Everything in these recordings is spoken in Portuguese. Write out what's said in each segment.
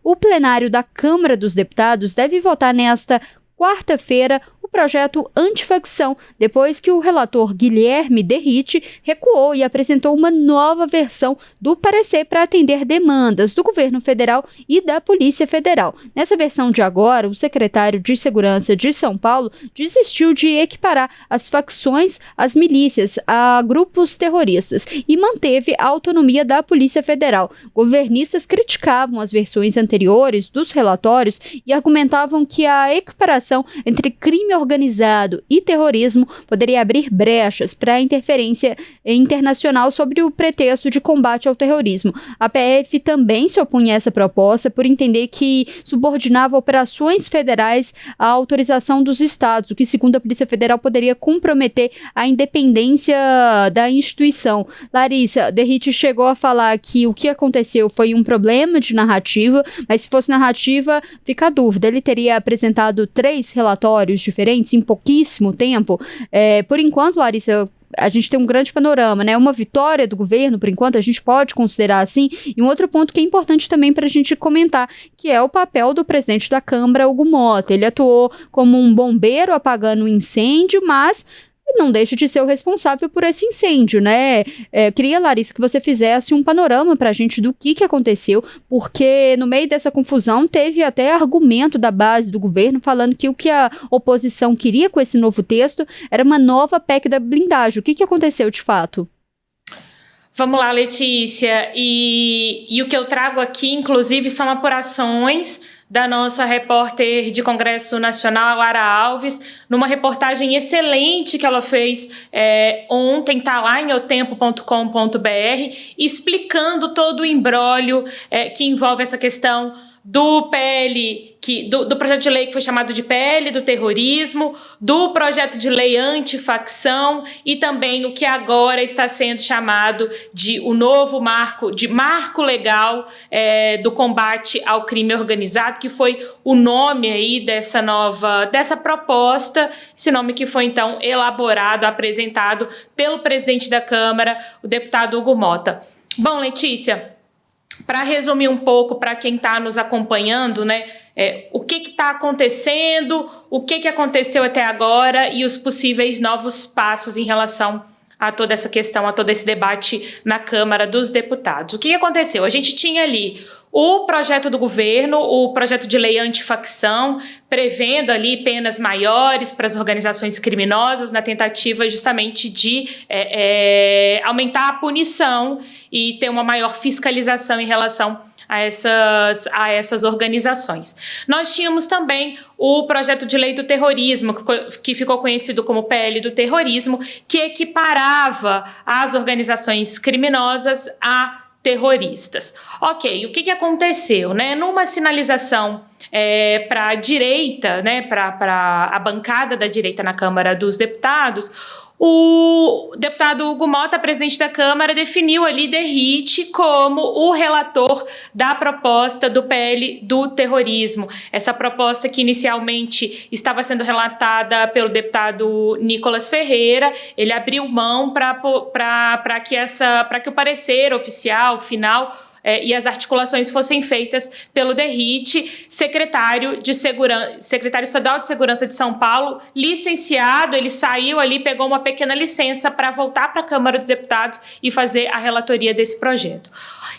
O plenário da Câmara dos Deputados deve votar nesta quarta-feira o projeto antifacção, depois que o relator Guilherme Derrite recuou e apresentou uma nova versão do parecer para atender demandas do governo federal e da Polícia Federal. Nessa versão de agora, o secretário de Segurança de São Paulo desistiu de equiparar as facções, as milícias, a grupos terroristas e manteve a autonomia da Polícia Federal. Governistas criticavam as versões anteriores dos relatórios e argumentavam que a equiparação entre crime organizado e terrorismo poderia abrir brechas para a interferência internacional sobre o pretexto de combate ao terrorismo. A PF também se opunha a essa proposta por entender que subordinava operações federais à autorização dos estados, o que, segundo a Polícia Federal, poderia comprometer a independência da instituição. Larissa, Derrite chegou a falar que o que aconteceu foi um problema de narrativa, mas se fosse narrativa, fica a dúvida. Ele teria apresentado 3 relatórios diferentes em pouquíssimo tempo. Por enquanto, Larissa, a gente tem um grande panorama, né? Uma vitória do governo, por enquanto, a gente pode considerar assim. E um outro ponto que é importante também para a gente comentar, que é o papel do presidente da Câmara, Hugo Mota. Ele atuou como um bombeiro apagando um incêndio, mas não deixa de ser o responsável por esse incêndio, né? Queria, Larissa, que você fizesse um panorama para a gente do que aconteceu, porque no meio dessa confusão teve até argumento da base do governo falando que o que a oposição queria com esse novo texto era uma nova PEC da blindagem. O que aconteceu de fato? Vamos lá, Letícia. E o que eu trago aqui, inclusive, são apurações da nossa repórter de Congresso Nacional, Lara Alves, numa reportagem excelente que ela fez ontem, está lá em otempo.com.br, explicando todo o imbróglio que envolve essa questão do PL, do projeto de lei que foi chamado de PL do terrorismo, do projeto de lei antifacção e também o que agora está sendo chamado de o novo marco legal do combate ao crime organizado, que foi o nome aí dessa proposta, esse nome que foi então elaborado, apresentado pelo presidente da Câmara, o deputado Hugo Mota. Bom, Letícia, para resumir um pouco para quem está nos acompanhando, né, o que está acontecendo, o que aconteceu até agora e os possíveis novos passos em relação a toda essa questão, a todo esse debate na Câmara dos Deputados. O que aconteceu? A gente tinha ali o projeto do governo, o projeto de lei antifacção, prevendo ali penas maiores para as organizações criminosas na tentativa justamente de aumentar a punição e ter uma maior fiscalização em relação a essas organizações. Nós tínhamos também o projeto de lei do terrorismo, que ficou conhecido como PL do terrorismo, que equiparava as organizações criminosas a terroristas. Ok, o que aconteceu, né? Numa sinalização para a direita, né, para a bancada da direita na Câmara dos Deputados, o deputado Hugo Mota, presidente da Câmara, definiu ali Derrite como o relator da proposta do PL do terrorismo. Essa proposta que inicialmente estava sendo relatada pelo deputado Nicolas Ferreira, ele abriu mão para que o parecer oficial, final, e as articulações fossem feitas pelo Derrite, secretário estadual de Segurança de São Paulo, licenciado. Ele saiu ali, pegou uma pequena licença para voltar para a Câmara dos Deputados e fazer a relatoria desse projeto.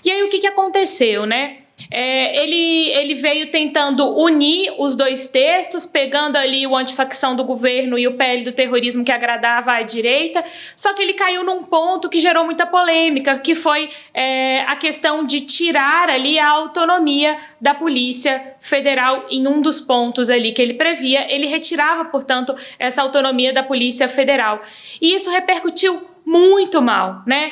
E aí o que aconteceu, né? Ele veio tentando unir os dois textos, pegando ali o antifacção do governo e o PL do terrorismo que agradava à direita, só que ele caiu num ponto que gerou muita polêmica, que foi a questão de tirar ali a autonomia da Polícia Federal. Em um dos pontos ali que ele previa, ele retirava, portanto, essa autonomia da Polícia Federal. E isso repercutiu muito mal, né?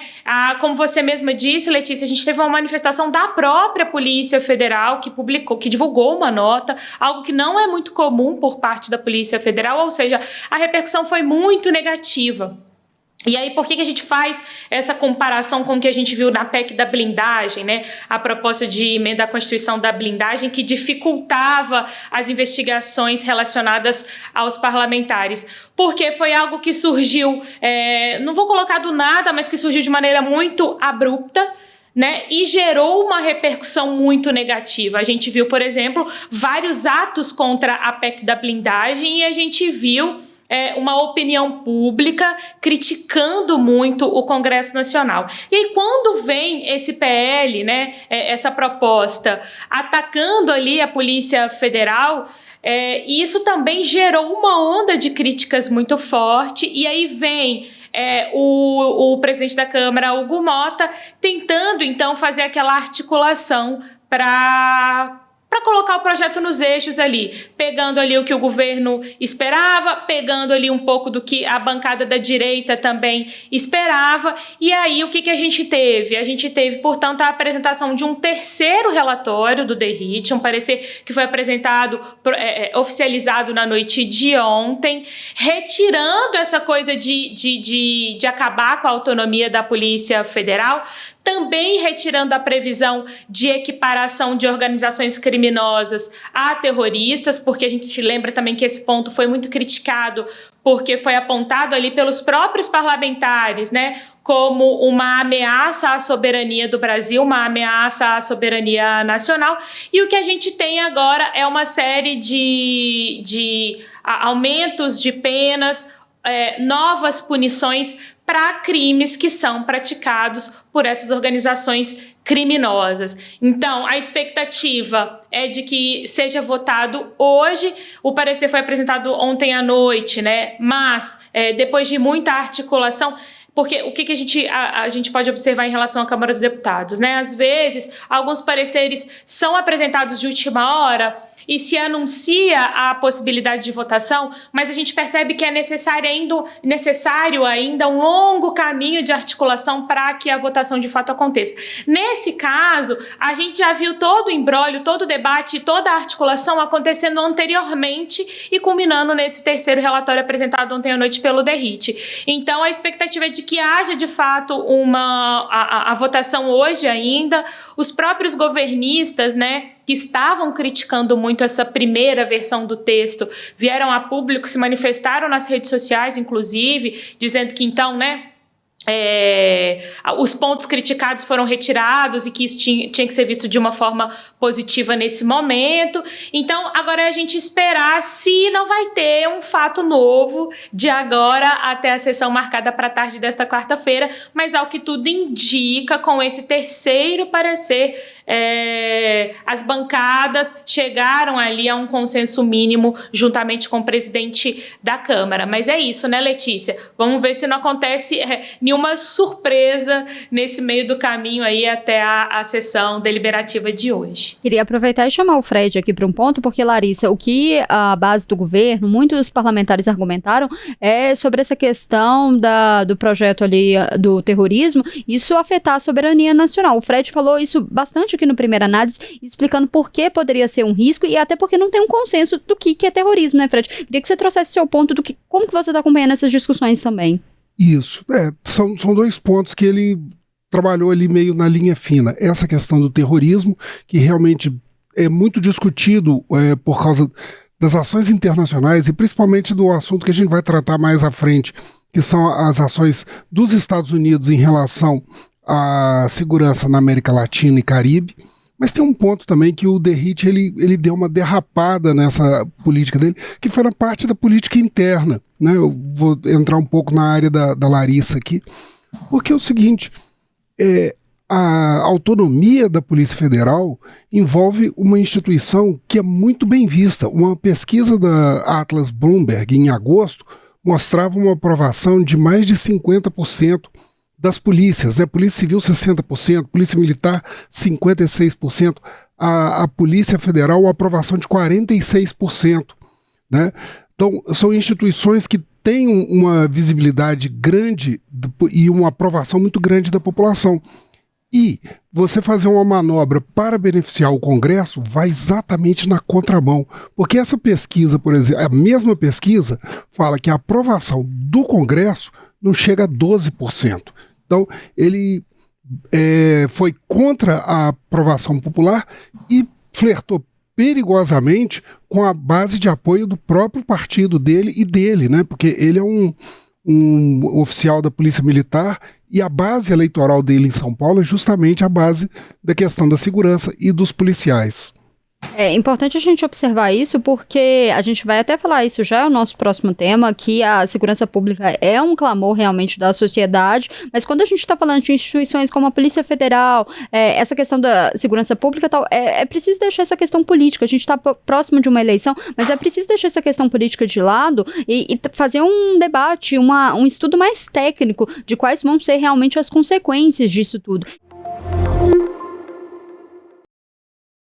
Como você mesma disse, Letícia, a gente teve uma manifestação da própria Polícia Federal que divulgou uma nota, algo que não é muito comum por parte da Polícia Federal, ou seja, a repercussão foi muito negativa. E aí, por que a gente faz essa comparação com o que a gente viu na PEC da blindagem, né? A proposta de emenda à Constituição da blindagem que dificultava as investigações relacionadas aos parlamentares. Porque foi algo que surgiu, não vou colocar do nada, mas que surgiu de maneira muito abrupta, né, e gerou uma repercussão muito negativa. A gente viu, por exemplo, vários atos contra a PEC da blindagem e a gente viu uma opinião pública criticando muito o Congresso Nacional. E aí, quando vem esse PL, né, essa proposta, atacando ali a Polícia Federal, isso também gerou uma onda de críticas muito forte, e aí vem o presidente da Câmara, Hugo Mota, tentando, então, fazer aquela articulação para colocar o projeto nos eixos ali, pegando ali o que o governo esperava, pegando ali um pouco do que a bancada da direita também esperava. E aí, o que a gente teve? A gente teve, portanto, a apresentação de um terceiro relatório do DERIT, um parecer que foi apresentado, oficializado na noite de ontem, retirando essa coisa de acabar com a autonomia da Polícia Federal, também retirando a previsão de equiparação de organizações criminosas a terroristas, porque a gente se lembra também que esse ponto foi muito criticado, porque foi apontado ali pelos próprios parlamentares, né, como uma ameaça à soberania do Brasil, uma ameaça à soberania nacional. E o que a gente tem agora é uma série de aumentos de penas, novas punições para crimes que são praticados por essas organizações criminosas. Então, a expectativa é de que seja votado hoje. O parecer foi apresentado ontem à noite, né? Mas, depois de muita articulação, porque o que a gente pode observar em relação à Câmara dos Deputados, né? Às vezes, alguns pareceres são apresentados de última hora e se anuncia a possibilidade de votação, mas a gente percebe que é necessário ainda um longo caminho de articulação para que a votação de fato aconteça. Nesse caso, a gente já viu todo o imbróglio, todo o debate, toda a articulação acontecendo anteriormente e culminando nesse terceiro relatório apresentado ontem à noite pelo DERIT. Então, a expectativa é de que haja de fato a votação hoje ainda. Os próprios governistas, né, que estavam criticando muito essa primeira versão do texto, vieram a público, se manifestaram nas redes sociais, inclusive, dizendo que então, né, os pontos criticados foram retirados e que isso tinha que ser visto de uma forma positiva nesse momento. Então, agora é a gente esperar se não vai ter um fato novo de agora até a sessão marcada para a tarde desta quarta-feira, mas ao que tudo indica, com esse terceiro parecer, as bancadas chegaram ali a um consenso mínimo juntamente com o presidente da Câmara. Mas é isso, né, Letícia? Vamos ver se não acontece nenhuma surpresa nesse meio do caminho aí até a sessão deliberativa de hoje. Queria aproveitar e chamar o Fred aqui para um ponto, porque, Larissa, o que a base do governo, muitos parlamentares argumentaram é sobre essa questão do projeto ali do terrorismo, isso afetar a soberania nacional. O Fred falou isso bastante aqui no Primeira Análise, explicando por que poderia ser um risco e até porque não tem um consenso do que é terrorismo, né, Fred? Queria que você trouxesse o seu ponto do como que você está acompanhando essas discussões também. Isso, são dois pontos que ele trabalhou ali meio na linha fina. Essa questão do terrorismo, que realmente é muito discutido por causa das ações internacionais e principalmente do assunto que a gente vai tratar mais à frente, que são as ações dos Estados Unidos em relação à segurança na América Latina e Caribe. Mas tem um ponto também que o DERIT ele deu uma derrapada nessa política dele, que foi na parte da política interna, né? Eu vou entrar um pouco na área da Larissa aqui, porque é o seguinte, a autonomia da Polícia Federal envolve uma instituição que é muito bem vista. Uma pesquisa da Atlas Bloomberg em agosto mostrava uma aprovação de mais de 50% das polícias, né? Polícia Civil 60%, Polícia Militar 56%, a Polícia Federal uma aprovação de 46%, né? Então, são instituições que têm uma visibilidade grande e uma aprovação muito grande da população. E você fazer uma manobra para beneficiar o Congresso vai exatamente na contramão, porque essa pesquisa, por exemplo, a mesma pesquisa fala que a aprovação do Congresso não chega a 12%. Então, ele foi contra a aprovação popular e flertou perigosamente com a base de apoio do próprio partido dele, né? Porque ele é um um oficial da Polícia Militar, e a base eleitoral dele em São Paulo é justamente a base da questão da segurança e dos policiais. É importante a gente observar isso porque a gente vai até falar isso já, é o nosso próximo tema, que a segurança pública é um clamor realmente da sociedade, mas quando a gente está falando de instituições como a Polícia Federal, essa questão da segurança pública, tal, é preciso deixar essa questão política, a gente está próximo de uma eleição, mas é preciso deixar essa questão política de lado e fazer um debate, um estudo mais técnico de quais vão ser realmente as consequências disso tudo.